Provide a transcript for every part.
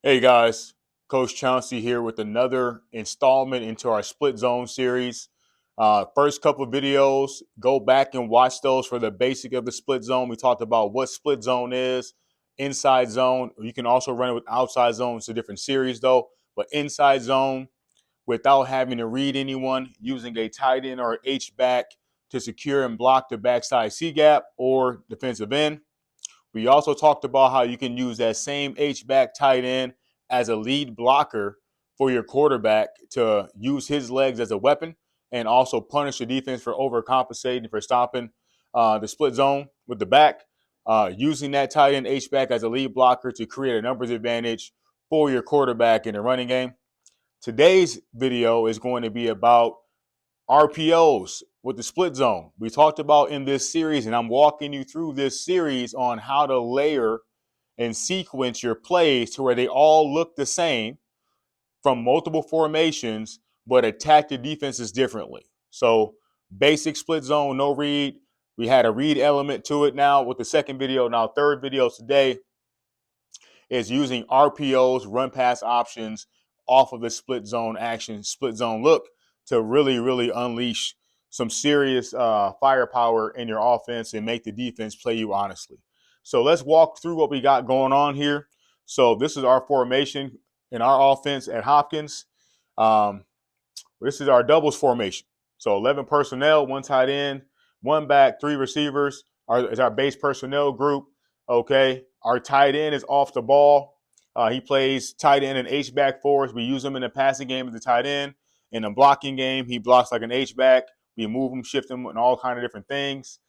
Hey guys, Coach Chauncy here with another installment into our split zone series. First couple of videos, go back and watch those for the basic of the split zone. We talked about what split zone is, inside zone. You can also run it with outside zone. It's a different series though, but inside zone without having to read anyone, using a tight end or H back to secure and block the backside C gap or defensive end. We also talked about how you can use that same H-back tight end as a lead blocker for your quarterback to use his legs as a weapon and also punish the defense for overcompensating for stopping the split zone with the back. Using that tight end H-back as a lead blocker to create a numbers advantage for your quarterback in the running game. Today's video is going to be about RPOs with the split zone. We talked about in this series, and I'm walking you through this series on how to layer and sequence your plays to where they all look the same from multiple formations, but attack the defenses differently. So basic split zone, no read. We had a read element to it now with the second video. Now, third video today is using RPOs, run pass options off of the split zone action, split zone look to really unleash some serious firepower in your offense and make the defense play you honestly. So let's walk through what we got going on here. So this is our formation in our offense at Hopkins. This is our doubles formation. So 11 personnel, one tight end, one back, three receivers is our base personnel group. Okay. Our tight end is off the ball. He plays tight end and H-back for us. We use him in the passing game as a tight end. In the blocking game, he blocks like an H-back. We move him, shift him, and all kind of different things.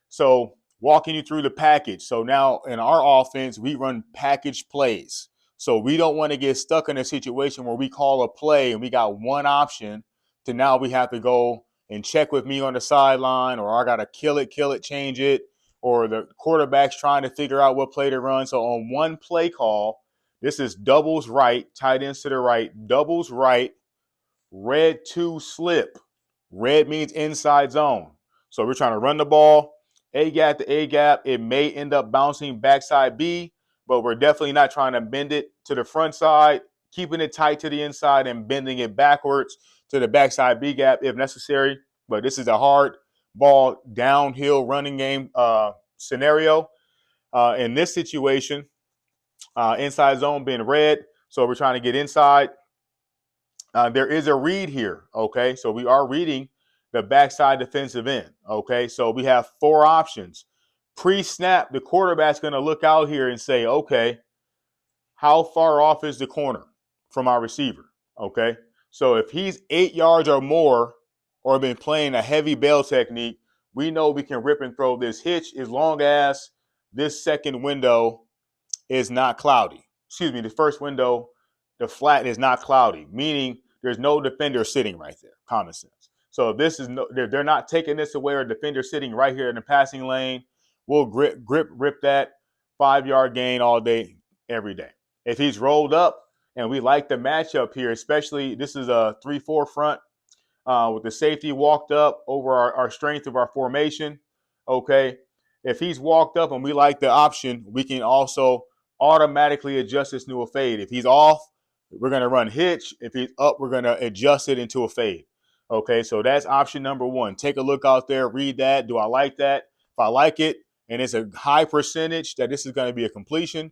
So walking you through the package. So now in our offense, we run package plays. So we don't want to get stuck in a situation where we call a play and we got one option to now we have to go and check with me on the sideline, or I got to kill it, change it, or the quarterback's trying to figure out what play to run. So on one play call, this is doubles right, tight ends to the right, doubles right, red 2 slip. Red means inside zone. So we're trying to run the ball, A gap to A gap. It may end up bouncing backside B, but we're definitely not trying to bend it to the front side, keeping it tight to the inside and bending it backwards to the backside B gap if necessary. But this is a hard ball downhill running game scenario. In this situation, inside zone being red, so we're trying to get inside. There is a read here, okay? So we are reading the backside defensive end, okay? So we have four options. Pre-snap, the quarterback's going to look out here and say, okay, how far off is the corner from our receiver, okay? So if he's 8 yards or more or been playing a heavy bail technique, we know we can rip and throw this hitch as long as this second window is not cloudy. Excuse me, the first window, the flat is not cloudy, meaning there's no defender sitting right there. Common sense. So if this is they're not taking this away, or a defender sitting right here in the passing lane, we'll rip that 5-yard gain all day, every day. If he's rolled up, and we like the matchup here, especially this is a 3-4 front with the safety walked up over our strength of our formation. Okay, if he's walked up and we like the option, we can also automatically adjust this into a fade. If he's off, we're going to run hitch. If he's up, we're going to adjust it into a fade. Okay, so that's option number one. Take a look out there, read that. Do I like that? If I like it and it's a high percentage that this is going to be a completion,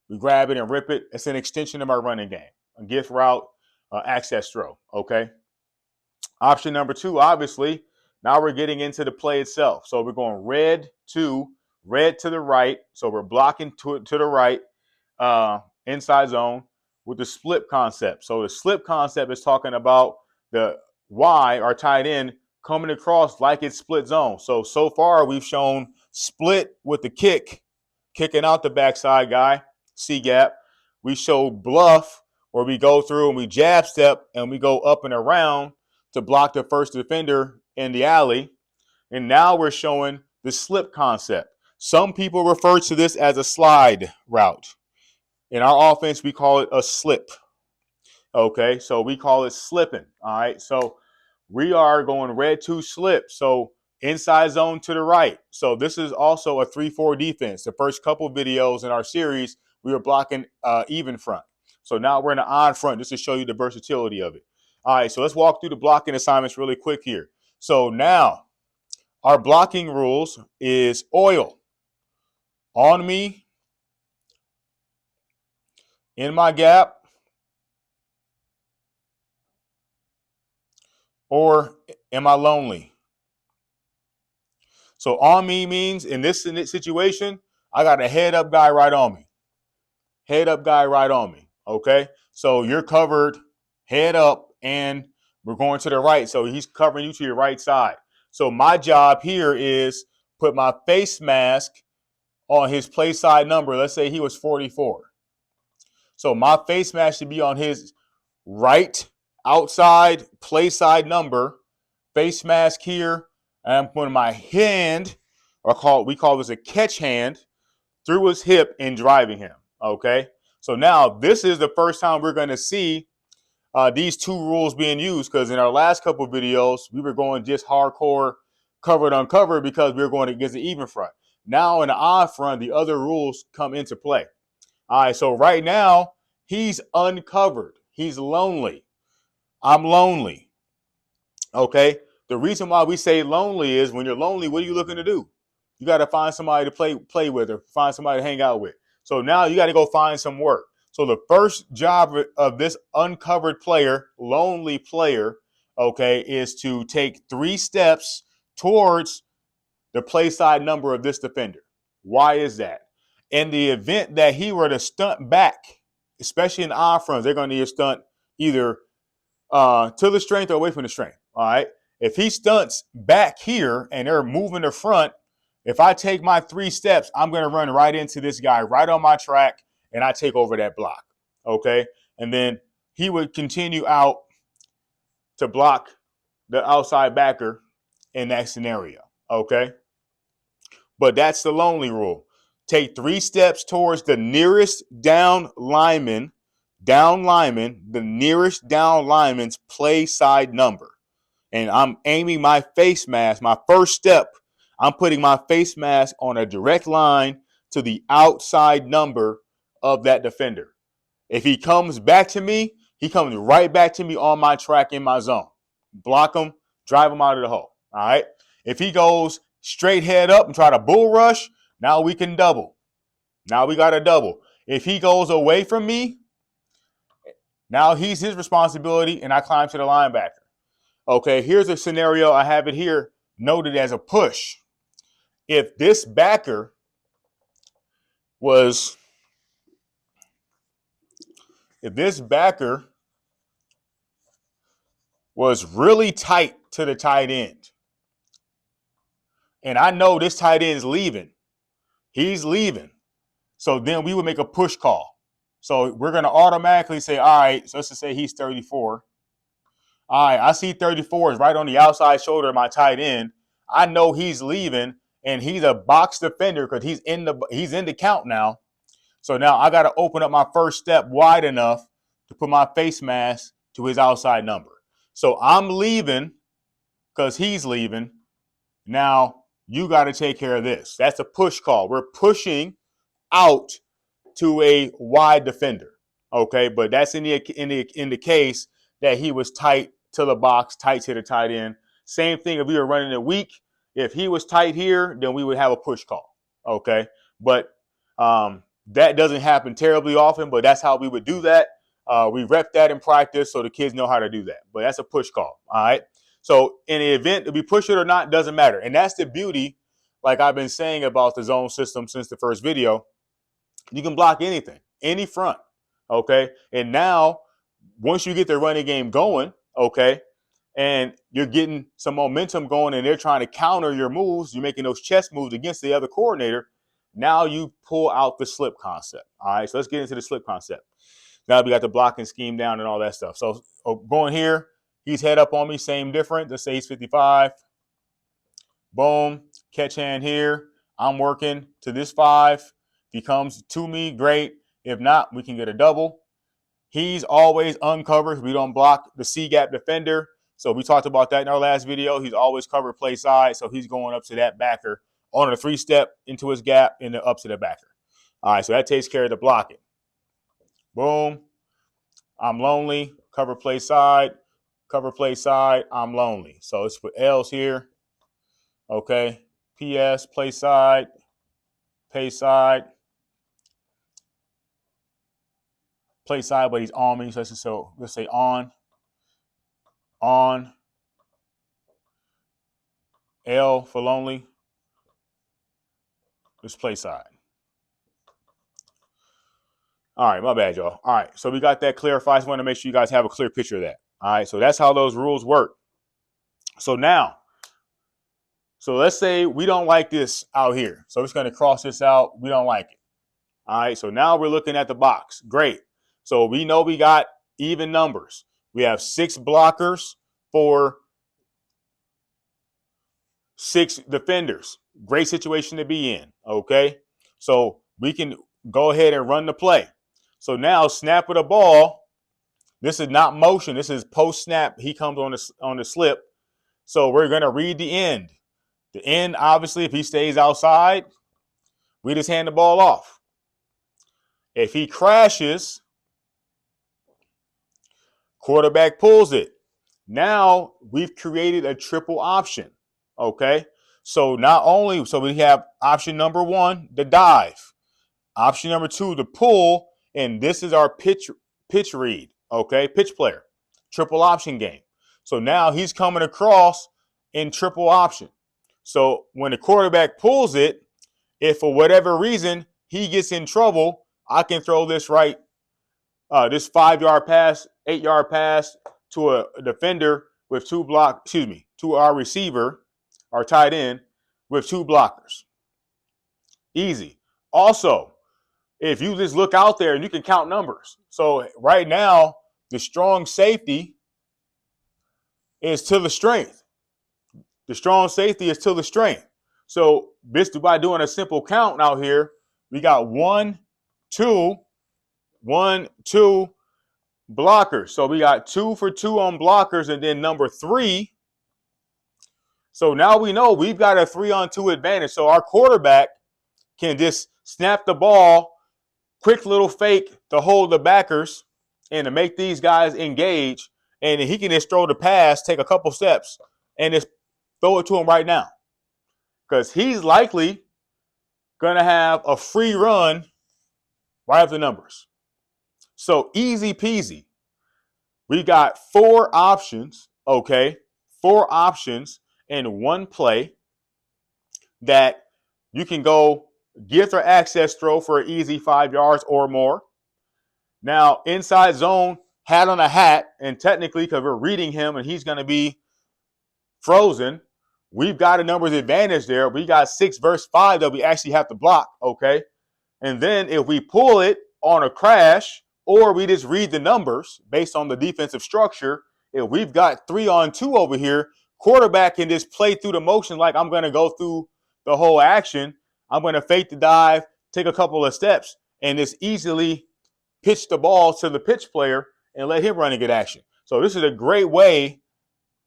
we grab it and rip it. It's an extension of our running game, a gift route, access throw. Okay. Option number two, obviously, now we're getting into the play itself. So we're going red to the right. So we're blocking to the right, inside zone with the slip concept. So the slip concept is talking about the Y, our tight end, coming across like it's split zone. So far we've shown split with the kicking out the backside guy, C gap. We show bluff where we go through and we jab step and we go up and around to block the first defender in the alley. And now we're showing the slip concept. Some people refer to this as a slide route. In our offense, we call it a slip. Okay, so we call it slipping. All right, so we are going red 2 slip. So inside zone to the right. So this is also a 3-4 defense. The first couple videos in our series, we were blocking even front. So now we're in the on front just to show you the versatility of it. All right, so let's walk through the blocking assignments really quick here. So now our blocking rules is oil on me, in my gap, or am I lonely? So on me means in this situation, I got a head up guy right on me. Head up guy right on me. Okay. So you're covered head up and we're going to the right. So he's covering you to your right side. So my job here is put my face mask on his play side number. Let's say he was 44. So my face mask should be on his right outside play side number. Face mask here. And I'm putting my hand, we call this a catch hand, through his hip and driving him. Okay. So now this is the first time we're going to see these two rules being used, because in our last couple of videos, we were going just hardcore covered uncovered because we were going against the even front. Now in the odd front, the other rules come into play. All right. So right now, he's uncovered. He's lonely. I'm lonely. Okay. The reason why we say lonely is when you're lonely, what are you looking to do? You got to find somebody to play with or find somebody to hang out with. So now you got to go find some work. So the first job of this uncovered player, lonely player, okay, is to take 3 steps towards the play side number of this defender. Why is that? In the event that he were to stunt back, especially in odd fronts, they're going to need a stunt either to the strength or away from the strength. All right. If he stunts back here and they're moving the front, if I take my 3 steps, I'm going to run right into this guy right on my track and I take over that block. Okay. And then he would continue out to block the outside backer in that scenario. Okay. But that's the lonely rule. Take 3 steps towards the nearest down lineman, the nearest down lineman's play side number. And I'm aiming my face mask, my first step, I'm putting my face mask on a direct line to the outside number of that defender. If he comes back to me, he comes right back to me on my track in my zone. Block him, drive him out of the hole. All right. If he goes straight head up and try to bull rush, now we can double. Now we got a double. If he goes away from me, now he's his responsibility and I climb to the linebacker. Okay, here's a scenario. I have it here noted as a push. If this backer was really tight to the tight end, and I know this tight end is leaving, he's leaving. So then we would make a push call. So we're going to automatically say, all right, so let's just say he's 34. All right, I see 34 is right on the outside shoulder of my tight end. I know he's leaving, and he's a box defender because he's in the count now. So now I got to open up my first step wide enough to put my face mask to his outside number. So I'm leaving because he's leaving. Now you got to take care of this. That's a push call. We're pushing out to a wide defender. Okay, but that's in the case that he was tight to the box, tight to the tight end. Same thing if we were running it weak. If he was tight here, then we would have a push call. Okay, but that doesn't happen terribly often, but that's how we would do that. We rep that in practice so the kids know how to do that. But that's a push call. All right. So in the event if we push it or not, doesn't matter. And that's the beauty, like I've been saying about the zone system since the first video. You can block anything, any front. Okay. And now, once you get the running game going, okay, and you're getting some momentum going and they're trying to counter your moves, you're making those chess moves against the other coordinator. Now you pull out the slip concept. All right. So let's get into the slip concept. Now we got the blocking scheme down and all that stuff. So going here, he's head up on me, same difference. Let's say he's 55. Boom. Catch hand here. I'm working to this 5. If he comes to me, great. If not, we can get a double. He's always uncovered. We don't block the C-gap defender. So we talked about that in our last video. He's always covered play side. So he's going up to that backer on a 3-step into his gap and then up to the backer. All right, so that takes care of the blocking. Boom. I'm lonely. Cover play side. Cover play side. I'm lonely. So let's put L's here. Okay. PS, play side, play side, play side, but he's on me. So let's say on, L for lonely. Let's play side. All right, my bad, y'all. All right, so we got that clarified. I just want to make sure you guys have a clear picture of that. All right, so that's how those rules work. So now, so let's say we don't like this out here. So we're just going to cross this out. We don't like it. All right, so now we're looking at the box. Great. So we know we got even numbers. We have 6 blockers for 6 defenders. Great situation to be in. Okay, so we can go ahead and run the play. So now, snap of the ball. This is not motion. This is post snap. He comes on the slip. So we're gonna read the end. The end, obviously, if he stays outside, we just hand the ball off. If he crashes, quarterback pulls it. Now we've created a triple option. Okay. So not only, so we have option number 1, the dive. Option number 2, the pull. And this is our pitch read. Okay. Pitch player. Triple option game. So now he's coming across in triple option. So when the quarterback pulls it, if for whatever reason he gets in trouble, I can throw this this 5-yard pass, 8-yard pass to a defender with to our receiver, our tight end, with 2 blockers. Easy. Also, if you just look out there and you can count numbers. So right now, the strong safety is to the strength. The strong safety is to the strength. So by doing a simple count out here, we got 1, 2, 1, 2 blockers. So we got 2 for 2 on blockers, and then number 3. So now we know we've got a 3-on-2 advantage. So our quarterback can just snap the ball, quick little fake to hold the backers and to make these guys engage. And he can just throw the pass, take a couple steps, and just throw it to him right now. Because he's likely going to have a free run right after the numbers. So easy peasy. We got 4 options, okay? 4 options in one play that you can go gift or access throw for an easy 5 yards or more. Now, inside zone, hat on a hat, and technically, because we're reading him and he's going to be frozen, we've got a numbers advantage there. We got 6 versus 5 that we actually have to block, okay? And then if we pull it on a crash, or we just read the numbers based on the defensive structure, if we've got 3-on-2 over here, quarterback can just play through the motion like I'm going to go through the whole action. I'm going to fake the dive, take a couple of steps, and just easily pitch the ball to the pitch player and let him run and get action. So this is a great way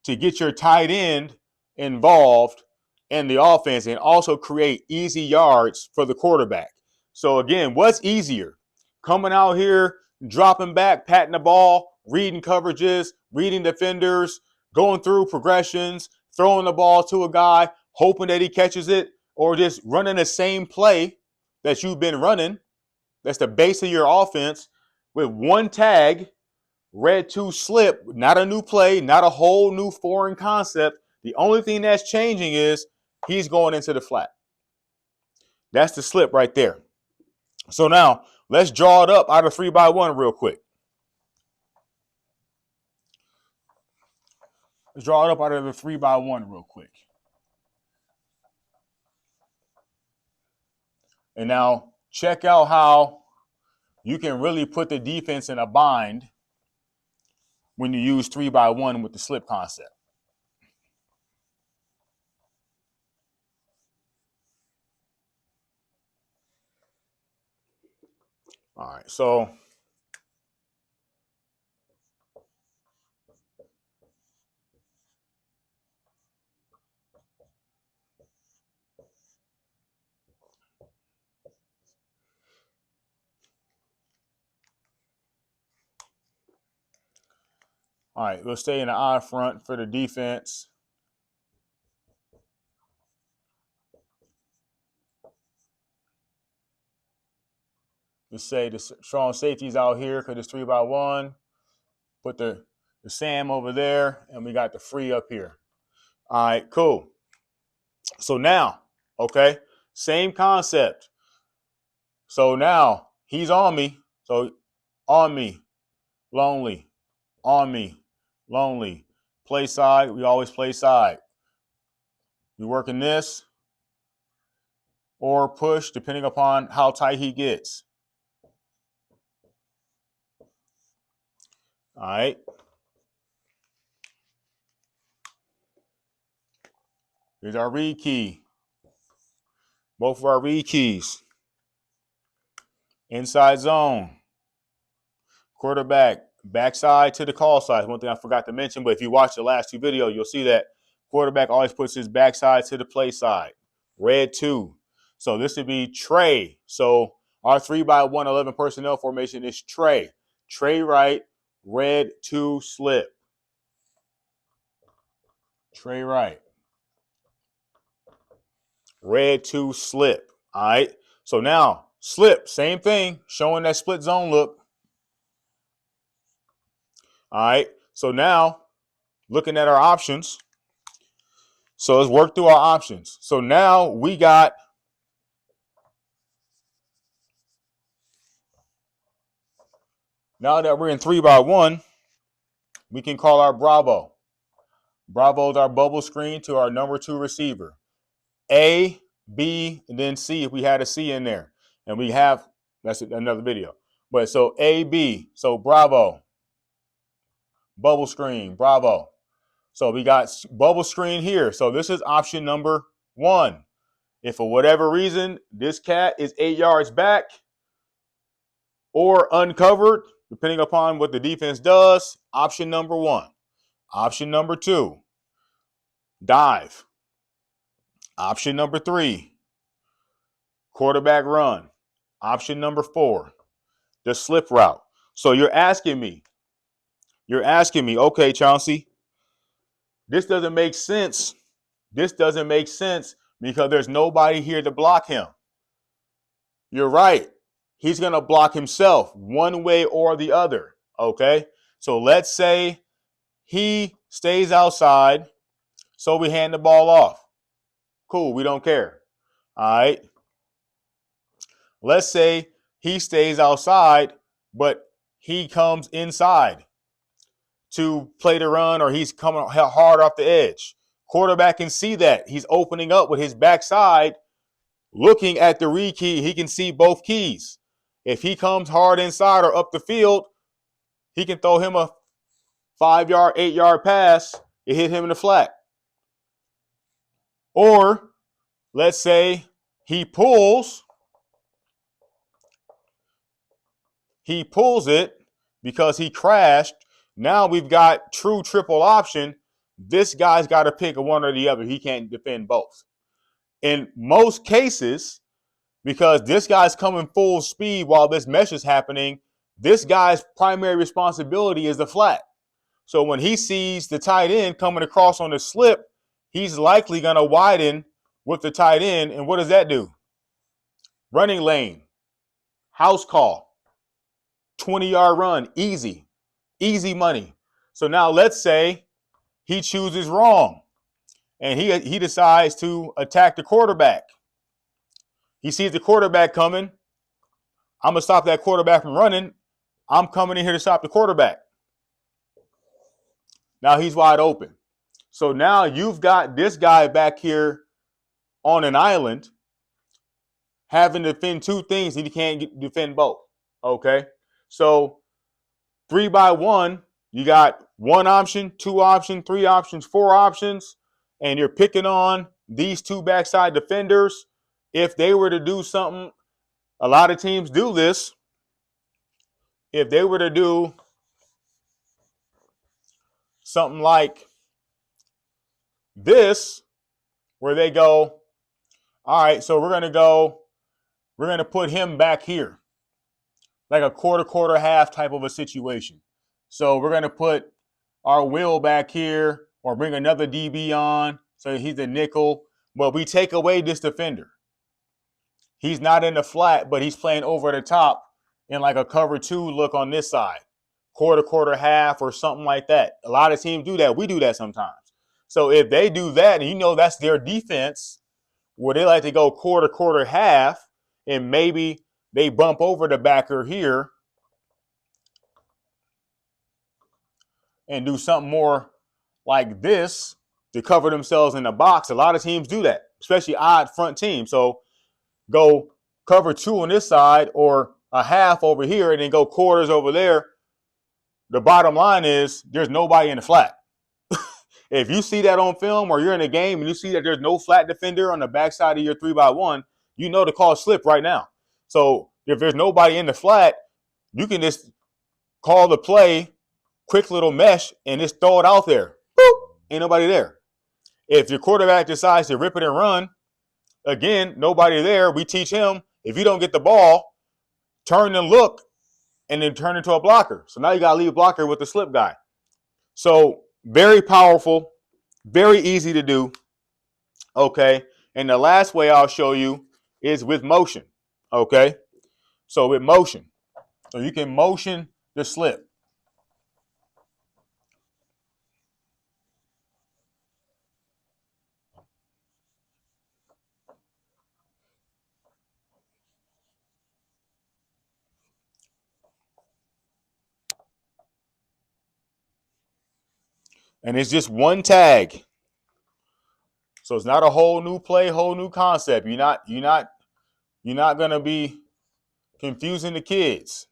to get your tight end involved in the offense and also create easy yards for the quarterback. So again, what's easier? Coming out here, dropping back, patting the ball, reading coverages, reading defenders, going through progressions, throwing the ball to a guy, hoping that he catches it, or just running the same play that you've been running. That's the base of your offense with one tag, red 2 slip, not a new play, not a whole new foreign concept. The only thing that's changing is he's going into the flat. That's the slip right there. So now let's draw it up out of 3x1 real quick. Let's draw it up out of the 3x1 real quick. And now check out how you can really put the defense in a bind when you use 3x1 with the slip concept. All right, so All right, we'll stay in the I front for the defense. Let's say the strong safeties out here because it's 3-by-1. Put the Sam over there, and we got the free up here. All right, cool. So now, okay, same concept. So now he's on me. So on me, lonely, on me, lonely. Play side, we always play side. We working this or push, depending upon how tight he gets. All right. Here's our read key. Both of our read keys. Inside zone. Quarterback, backside to the call side. One thing I forgot to mention, but if you watch the last two videos, you'll see that quarterback always puts his backside to the play side. Red 2. So this would be Trey. So our 3-by-1 11 personnel formation is Trey. Trey right, red 2 slip. Trey right. Red 2 slip. All right. So now slip, same thing, showing that split zone look. All right. So now looking at our options. So let's work through our options. So now we got now that we're in 3-by-1, we can call our Bravo. Bravo is our bubble screen to our number 2 receiver. A, B, and then C if we had a C in there. And we have, that's another video. But so A, B, so Bravo. Bubble screen, Bravo. So we got bubble screen here. So this is option number 1. If for whatever reason this cat is 8 yards back or uncovered, depending upon what the defense does, option number 1. Option number 2, dive. Option number 3, quarterback run. Option number 4, the slip route. So you're asking me, okay, Chauncy, this doesn't make sense. This doesn't make sense because there's nobody here to block him. You're right. He's going to block himself one way or the other, okay? So let's say he stays outside, so we hand the ball off. Cool, we don't care. All right. Let's say he stays outside, but he comes inside to play the run or he's coming hard off the edge. Quarterback can see that. He's opening up with his backside, looking at the read key. He can see both keys. If he comes hard inside or up the field, he can throw him a 5-yard, 8-yard pass. It hit him in the flat. Or let's say he pulls it because he crashed. Now we've got true triple option. This guy's got to pick one or the other. He can't defend both. In most cases, because this guy's coming full speed while this mesh is happening, this guy's primary responsibility is the flat. So when he sees the tight end coming across on the slip, he's likely going to widen with the tight end. And what does that do? Running lane, house call, 20-yard run, easy money. So now let's say he chooses wrong and he decides to attack the quarterback. He sees the quarterback coming. I'm going to stop that quarterback from running. I'm coming in here to stop the quarterback. Now he's wide open. So now you've got this guy back here on an island having to defend two things and he can't defend both. Okay? So 3-by-1, you got 1 option, 2 options, 3 options, 4 options, and you're picking on these 2 backside defenders. If they were to do something, a lot of teams do this. If they were to do something like this, where they go, all right, so we're going to put him back here, like a quarter, half type of a situation. So we're going to put our Will back here or bring another DB on, so he's a nickel, but we take away this defender. He's not in the flat, but he's playing over the top in like a cover 2 look on this side, quarter, half, or something like that. A lot of teams do that. We do that sometimes. So if they do that, and you know that's their defense, where they like to go quarter, half, and maybe they bump over the backer here and do something more like this to cover themselves in the box. A lot of teams do that, especially odd front teams. So go cover 2 on this side or a half over here and then go quarters over there. The bottom line is there's nobody in the flat. If you see that on film or you're in a game and you see that there's no flat defender on the backside of your 3x1, you know to call slip right now. So if there's nobody in the flat, you can just call the play, quick little mesh, and just throw it out there. Boop, ain't nobody there. If your quarterback decides to rip it and run, again, nobody there. We teach him, if you don't get the ball, turn and look, and then turn into a blocker. So now you got to leave a blocker with the slip guy. So very powerful, very easy to do. Okay. And the last way I'll show you is with motion. Okay. So with motion. So you can motion the slip. And it's just one tag. So it's not a whole new play, whole new concept. You're not gonna be confusing the kids.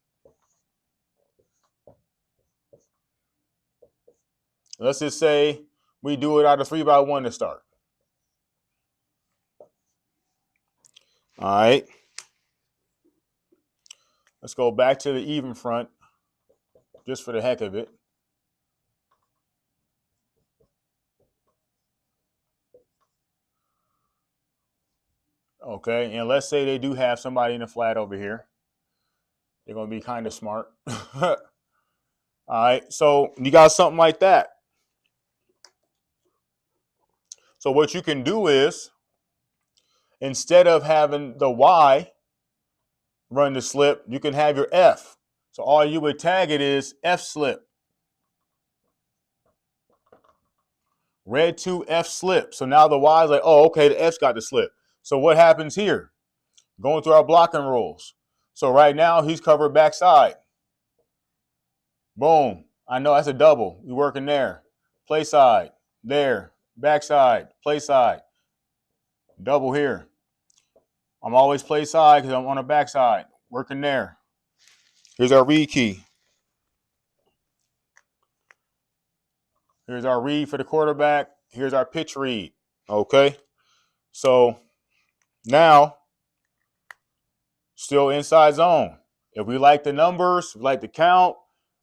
Let's just say we do it out of 3x1 to start. All right. Let's go back to the even front just for the heck of it. Okay, and let's say they do have somebody in the flat over here. They're going to be kind of smart. All right, so you got something like that. So what you can do is, instead of having the Y run the slip, you can have your F. So all you would tag it is F slip. Red 2 F slip. So now the Y is like, oh, okay, the F's got the slip. So what happens here? Going through our blocking rules. So right now he's covered backside. Boom. I know that's a double. You're working there. Play side. There. Backside. Play side. Double here. I'm always play side because I'm on the backside. Working there. Here's our read key. Here's our read for the quarterback. Here's our pitch read. Okay. So now, still inside zone. If we like the numbers, we like the count,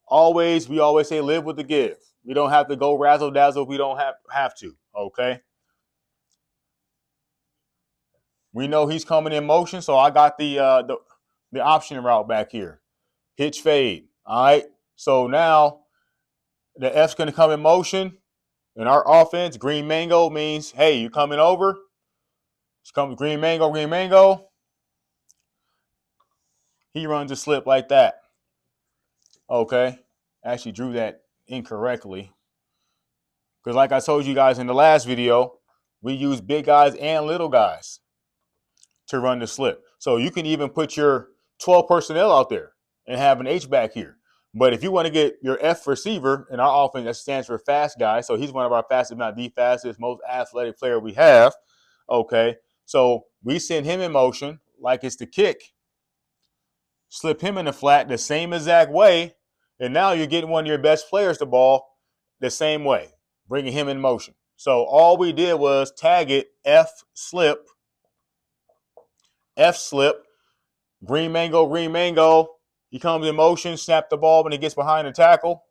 we always say live with the give. We don't have to go razzle dazzle if we don't have to. Okay. We know he's coming in motion, so I got the option route back here. Hitch fade. All right. So now the F's going to come in motion. In our offense, green mango means, hey, you coming over? It's coming green mango, green mango. He runs a slip like that. Okay. Actually drew that incorrectly. Because like I told you guys in the last video, we use big guys and little guys to run the slip. So you can even put your 12 personnel out there and have an H back here. But if you want to get your F receiver in our offense, that stands for fast guy. So he's one of our fastest, not the fastest, most athletic player we have. Okay. So we send him in motion like it's the kick. Slip him in the flat the same exact way. And now you're getting one of your best players the ball the same way, bringing him in motion. So all we did was tag it F slip, green mango. He comes in motion, snap the ball when he gets behind the tackle,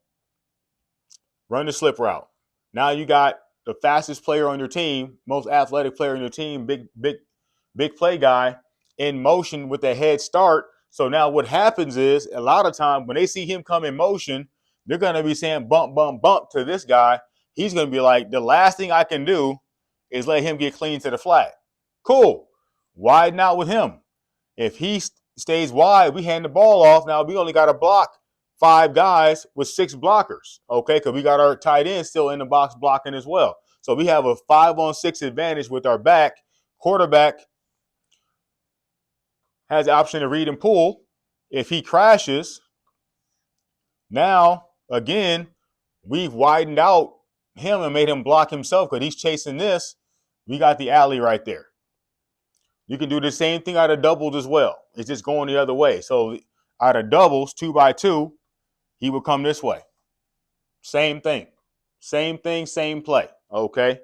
run the slip route. Now you got the fastest player on your team, most athletic player on your team, big play guy in motion with a head start. So now what happens is a lot of times when they see him come in motion, They're going to be saying bump, bump, bump to this guy. He's going to be like, the last thing I can do is let him get clean to the flat. Cool. Widen out with him. If he stays wide, we hand the ball off. Now we only got to block 5 guys with 6 blockers, okay? Because we got our tight end still in the box blocking as well. So we have a 5-on-6 advantage with our back. Quarterback has the option to read and pull. If he crashes, now, again, we've widened out him and made him block himself because he's chasing this. We got the alley right there. You can do the same thing out of doubles as well. It's just going the other way. So out of doubles, 2x2, he would come this way. Same thing. Same thing, same play. Okay.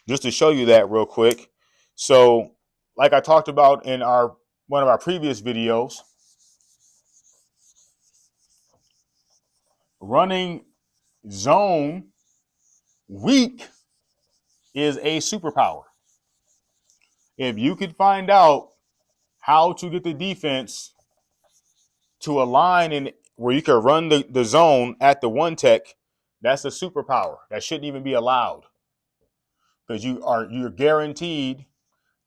Just to show you that real quick. So like I talked about in one of our previous videos, running zone weak is a superpower. If you could find out how to get the defense to align in where you can run the zone at the one tech, that's a superpower. That shouldn't even be allowed. Because you're guaranteed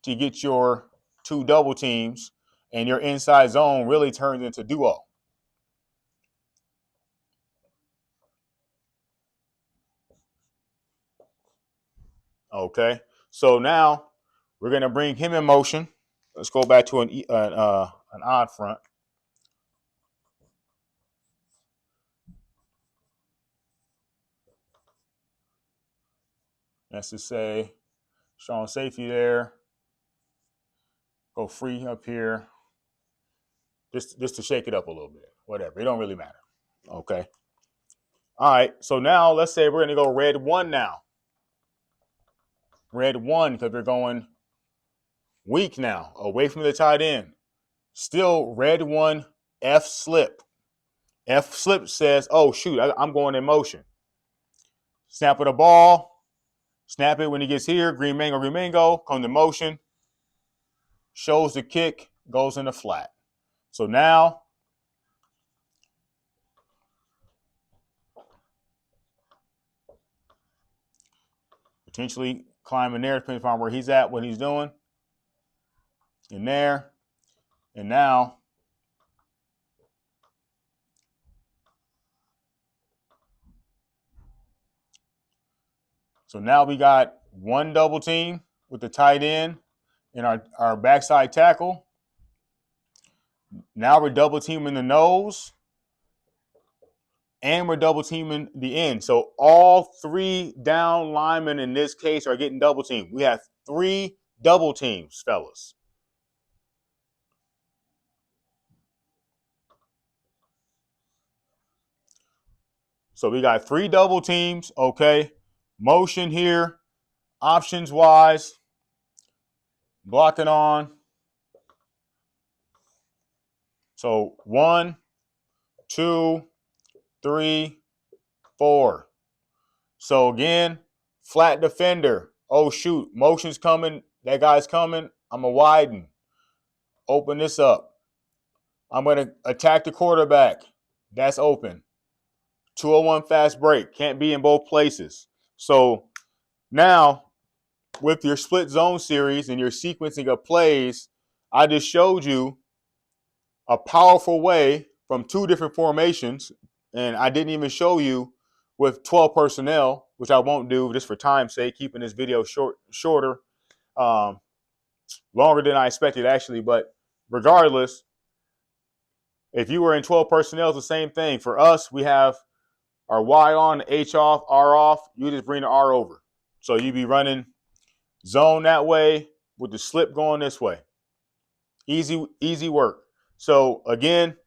to get your 2 double teams, and your inside zone really turns into duo. Okay, so now we're going to bring him in motion. Let's go back to an odd front. Let's just say strong safety there. Go free up here. Just to shake it up a little bit. Whatever. It don't really matter. Okay. All right. So now let's say we're going to go red 1 now. Red 1 because we're going weak now, away from the tight end. Still red 1, F slip. F slip says, oh, shoot, I'm going in motion. Snap of the ball. Snap it when he gets here. Green mango. Come to motion. Shows the kick. Goes in the flat. So now potentially climbing there, depending upon where he's at, what he's doing. In there. And now we got 1 double team with the tight end and our backside tackle. Now we're double teaming the nose. And we're double teaming the end. So all 3 down linemen in this case are getting double teamed. We have 3 double teams, fellas. So we got 3 double teams, okay? Motion here, options wise, blocking on. So 1, 2, 3, 4. So again, flat defender. Oh, shoot, motion's coming. That guy's coming. I'm going to widen. Open this up. I'm going to attack the quarterback. That's open. 201 fast break. Can't be in both places. So now, with your split zone series and your sequencing of plays, I just showed you a powerful way from 2 different formations. And I didn't even show you with 12 personnel, which I won't do just for time's sake, keeping this video shorter, longer than I expected actually. But regardless, if you were in 12 personnel, it's the same thing. For us, we have our Y on, H off, R off. You just bring the R over. So you'd be running zone that way with the slip going this way. Easy work. So again,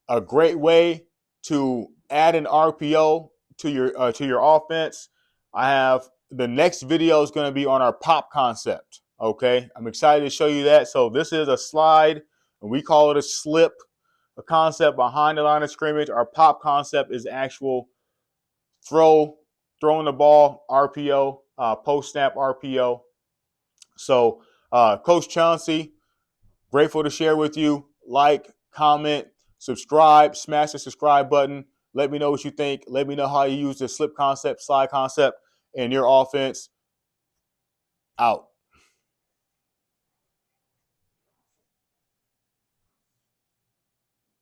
a great way to add an RPO to your offense. I have the next video is going to be on our pop concept. Okay, I'm excited to show you that. So this is a slide, and we call it a slip, a concept behind the line of scrimmage. Our pop concept is actual throwing the ball, RPO, post snap RPO. So Coach Chauncy, grateful to share with you. Like, comment, Subscribe, smash the subscribe button. Let me know what you think. Let me know how you use the slip concept, slide concept in your offense. Out.